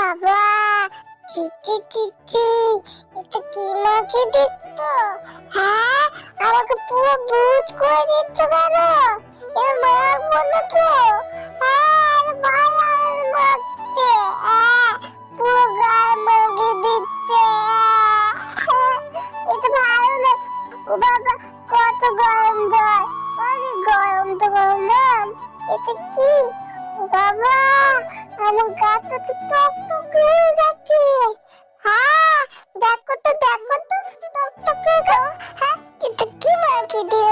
বাবা, চিচি চিচি, এটা কি মাকে দিত? হ্যাঁ, আমাকে পুরো ভূত করে দিচ্ছ কেন? এর মারবো না তো? আর ভালো লাগছে, পুরো গায়ে মাকে দিচ্ছে। এটা ভালো না। ও বাবা, কত গরম জল, অনেক গরম তো গরম। এটা কি? ও বাবা, আমার গাটা তো টকটকে হয়ে যাচ্ছে। হ্যাঁ, দেখো তো টকটকে। হ্যাঁ, এটা কি মাখিয়ে দিল?